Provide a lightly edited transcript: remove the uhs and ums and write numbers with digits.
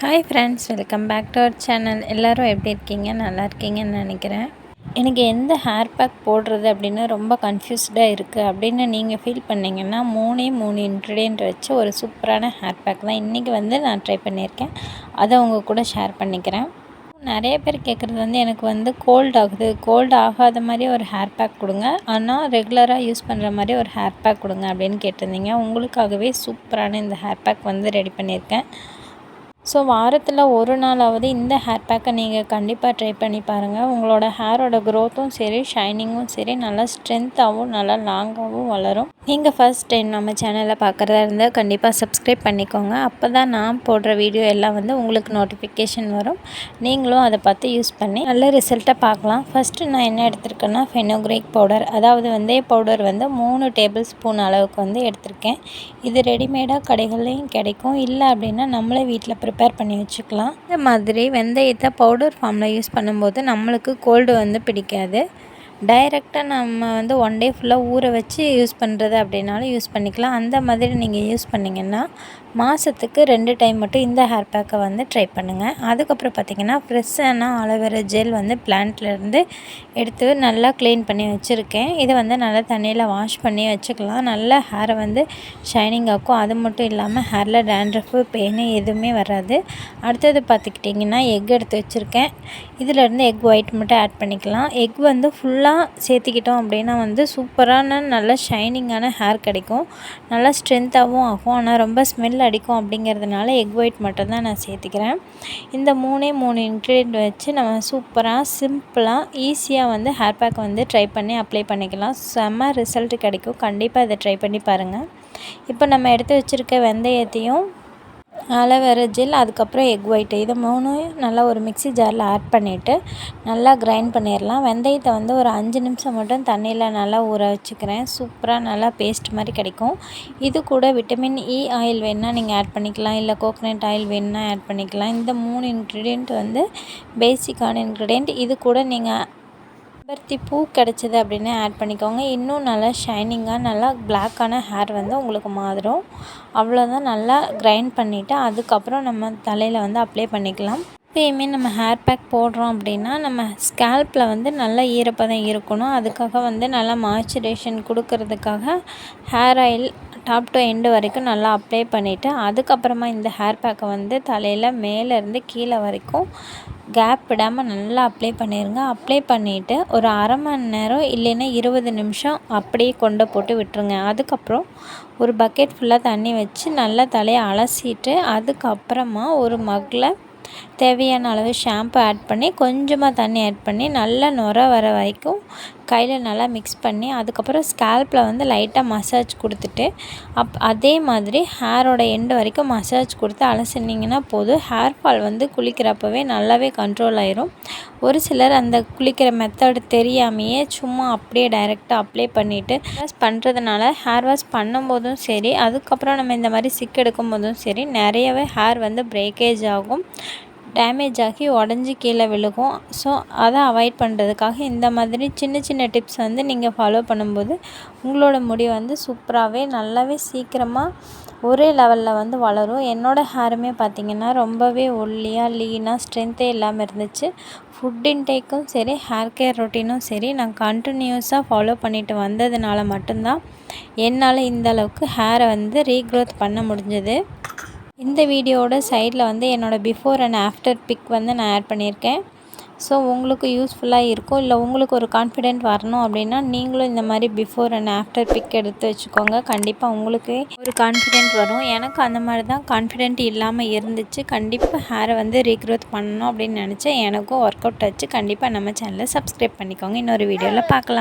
Hi friends, welcome back to our channel. எல்லோரும் எப்படி இருக்கீங்க? நல்லா இருக்கீங்கன்னு நினைக்கிறேன். எனக்கு எந்த ஹேர் பேக் போடுறது அப்படின்னு ரொம்ப கன்ஃபியூஸ்டாக இருக்குது அப்படின்னு நீங்கள் ஃபீல் பண்ணிங்கன்னா 3 இன்க்ரீடியண்ட் வச்சு ஒரு சூப்பரான ஹேர் பேக் தான் இன்றைக்கி நான் ட்ரை பண்ணியிருக்கேன். அதை உங்கள் கூட ஷேர் பண்ணிக்கிறேன். நிறைய பேர் கேட்குறது எனக்கு கோல்டு ஆகாத மாதிரி ஒரு ஹேர் பேக் கொடுங்க, ஆனால் ரெகுலராக யூஸ் பண்ணுற மாதிரி ஒரு ஹேர் பேக் கொடுங்க அப்படின்னு கேட்டிருந்தீங்க. உங்களுக்காகவே சூப்பரான இந்த ஹேர் பேக் ரெடி பண்ணியிருக்கேன். ஸோ வாரத்தில் ஒரு நாளாவது இந்த ஹேர் பேக்கை நீங்கள் கண்டிப்பாக ட்ரை பண்ணி பாருங்கள். உங்களோட ஹேரோட க்ரோத்தும் சரி, ஷைனிங்கும் சரி, நல்லா ஸ்ட்ரென்த்தாகவும் நல்லா லாங்காகவும் வளரும். நீங்கள் ஃபர்ஸ்ட் டைம் நம்ம சேனலில் பார்க்குறதா இருந்தால் கண்டிப்பாக சப்ஸ்கிரைப் பண்ணிக்கோங்க. அப்போ தான் நான் போடுற வீடியோ எல்லாம் உங்களுக்கு நோட்டிஃபிகேஷன் வரும். நீங்களும் அதை பார்த்து யூஸ் பண்ணி நல்ல ரிசல்ட்டை பார்க்கலாம். ஃபஸ்ட்டு நான் என்ன எடுத்திருக்கேன்னா ஃபெனோக்ரிக் பவுடர், அதாவது பவுடர் 3 டேபிள் ஸ்பூன் அளவுக்கு எடுத்திருக்கேன். இது ரெடிமேடாக கடைகள்லையும் கிடைக்கும். இல்லை அப்படின்னா நம்மளே வீட்டில் ப்ரிப்பேர் பண்ணி வச்சுக்கலாம். இந்த மாதிரி வெந்தயத்தை பவுடர் ஃபார்மில் யூஸ் பண்ணும்போது நம்மளுக்கு கோல்டு பிடிக்காது. டைரெக்டாக நம்ம 1 டே ஃபுல்லாக ஊற வச்சு யூஸ் பண்ணுறது அப்படின்னாலும் யூஸ் பண்ணிக்கலாம். அந்த மாதிரி நீங்கள் யூஸ் பண்ணிங்கன்னா மாதத்துக்கு 2 டைம் மட்டும் இந்த ஹேர் பேக்கை ட்ரை பண்ணுங்கள். அதுக்கப்புறம் பார்த்திங்கன்னா ஃப்ரெஷ்ஷான ஆலோவேரா ஜெல் பிளான்ட்லேருந்து எடுத்து நல்லா க்ளீன் பண்ணி வச்சுருக்கேன். இதை நல்லா தண்ணியில் வாஷ் பண்ணி வச்சுக்கலாம். நல்லா ஹேரை ஷைனிங் ஆக்கும். அது மட்டும் இல்லாமல் ஹேரில் டேண்ட்ரஃபு, பெயின் எதுவுமே வராது. அடுத்தது பார்த்துக்கிட்டிங்கன்னா எக் எடுத்து வச்சுருக்கேன். இதிலேருந்து எக் ஒயிட் மட்டும் ஆட் பண்ணிக்கலாம். எக் ஃபுல்லாக சேர்த்திக்கிட்டோம் அப்படின்னா சூப்பரான நல்ல ஷைனிங்கான ஹேர் கிடைக்கும். நல்லா ஸ்ட்ரென்த்தாகவும் ஆகும். ஆனால் ரொம்ப ஸ்மெல் அடிக்கும். அப்படிங்கிறதுனால எக் ஒயிட் மட்டும்தான் நான் சேர்த்திக்கிறேன். இந்த 3 இன்க்ரீடியண்ட் வச்சு நம்ம சூப்பராக சிம்பிளாக ஈஸியாக ஹேர் பேக் ட்ரை பண்ணி அப்ளை பண்ணிக்கலாம். செம்ம ரிசல்ட் கிடைக்கும். கண்டிப்பாக இதை ட்ரை பண்ணி பாருங்கள். இப்போ நம்ம எடுத்து வச்சுருக்க வெந்தயத்தையும் ஆலோவேரா ஜெல், அதுக்கப்புறம் எக் ஒயிட்டு, இதை 3 நல்லா ஒரு மிக்ஸி ஜாரில் ஆட் பண்ணிவிட்டு நல்லா கிரைண்ட் பண்ணிடலாம். வெந்தயத்தை ஒரு 5 நிமிஷம் மட்டும் தண்ணியில் நல்லா ஊற வச்சுக்கிறேன். சூப்பராக நல்லா பேஸ்ட் மாதிரி கிடைக்கும். இது கூட விட்டமின் இ ஆயில் வேணுன்னா நீங்கள் ஆட் பண்ணிக்கலாம், இல்லை கோகோனட் ஆயில் வேணுன்னா ஆட் பண்ணிக்கலாம். இந்த 3 இன்க்ரீடியண்ட் பேசிக்கான இன்க்ரீடியண்ட். இது கூட நீங்கள் செம்பருத்தி பூ கிடச்சிது அப்படின்னு ஆட் பண்ணிக்கோங்க. இன்னும் நல்லா ஷைனிங்காக நல்லா பிளாக்கான ஹேர் உங்களுக்கு மாறும். அவ்வளோதான். நல்லா கிரைண்ட் பண்ணிவிட்டு அதுக்கப்புறம் நம்ம தலையில் அப்ளை பண்ணிக்கலாம். எப்பயுமே நம்ம ஹேர் பேக் போடுறோம் அப்படின்னா நம்ம ஸ்கேல்பில் நல்லா ஈரப்பதம் இருக்கணும். அதுக்காக நல்லா மாய்ஸ்சரைசேஷன் கொடுக்கறதுக்காக hair oil top to end வரைக்கும் நல்லா அப்ளை பண்ணிவிட்டு அதுக்கப்புறமா இந்த ஹேர் பேக்கை தலையில் மேலேருந்து கீழே வரைக்கும் கேப் விடாமல் நல்லா அப்ளை பண்ணிடுங்க. அப்ளை பண்ணிவிட்டு ஒரு அரை மணி நேரம் இல்லைன்னா 20 நிமிஷம் அப்படியே கொண்டை போட்டு விட்டுருங்க. அதுக்கப்புறம் ஒரு பக்கெட் ஃபுல்லாக தண்ணி வச்சு நல்லா தலையை அலசிட்டு அதுக்கப்புறமா ஒரு மக்கில் தேவையான அளவு ஷாம்பு ஆட் பண்ணி கொஞ்சமாக தண்ணி ஆட் பண்ணி நல்லா நுர வர வரைக்கும் கையில் நல்லா மிக்ஸ் பண்ணி அதுக்கப்புறம் ஸ்கேல்பில் லைட்டாக மசாஜ் கொடுத்துட்டு அதே மாதிரி ஹேரோட எண்டு வரைக்கும் மசாஜ் கொடுத்து அலசினிங்கன்னா போதும். ஹேர் ஃபால் குளிக்கிறப்பவே நல்லாவே கண்ட்ரோல் ஆயிரும். ஒரு சிலர் அந்த குளிக்கிற மெத்தட் தெரியாமையே சும்மா அப்படியே டைரெக்டாக அப்ளை பண்ணிவிட்டு வாஷ் பண்ணுறதுனால ஹேர் வாஷ் பண்ணும்போதும் சரி, அதுக்கப்புறம் நம்ம இந்த மாதிரி சிக் எடுக்கும் போதும் சரி, நிறையவே ஹேர் பிரேக்கேஜ் ஆகும், டேமேஜ் ஆகி உடஞ்சி கீழே விழுகும். ஸோ அதை அவாய்ட் பண்ணுறதுக்காக இந்த மாதிரி சின்ன சின்ன டிப்ஸ் நீங்கள் ஃபாலோ பண்ணும்போது உங்களோட முடி சூப்பராகவே நல்லாவே சீக்கிரமாக ஒரே லெவலில் வளரும். என்னோடய ஹேருமே பார்த்திங்கன்னா ரொம்பவே ஒல்லியாக லீனாக ஸ்ட்ரென்த்தே இல்லாமல் இருந்துச்சு. ஃபுட் இன்டேக்கும் சரி, ஹேர் கேர் ரொட்டீனும் சரி, நான் கண்டினியூஸாக ஃபாலோ பண்ணிட்டு வந்ததுனால மட்டும்தான் என்னால் இந்த அளவுக்கு ஹேரை ரீக்ரோத் பண்ண முடிஞ்சது. இந்த வீடியோவோட சைடில் என்னோடய பிஃபோர் அண்ட் ஆஃப்டர் பிக் நான் ஆட் பண்ணியிருக்கேன். ஸோ உங்களுக்கு யூஸ்ஃபுல்லாக இருக்கும். இல்லை உங்களுக்கு ஒரு கான்ஃபிடென்ட் வரணும் அப்படின்னா நீங்களும் இந்த மாதிரி பிஃபோர் அண்ட் ஆஃப்டர் பிக் எடுத்து வச்சுக்கோங்க. கண்டிப்பாக உங்களுக்கு ஒரு கான்ஃபிடென்ட் வரும். எனக்கு அந்த மாதிரி தான் கான்ஃபிடென்ட் இல்லாமல் இருந்துச்சு. கண்டிப்பாக ஹேரை ரீக்ரோத் பண்ணணும் அப்படின்னு நினச்சேன். எனக்கும் ஒர்க் அவுட் ஆச்சு. கண்டிப்பாக நம்ம சேனலை சப்ஸ்கிரைப் பண்ணிக்கோங்க. இன்னொரு வீடியோவில் பார்க்கலாம்.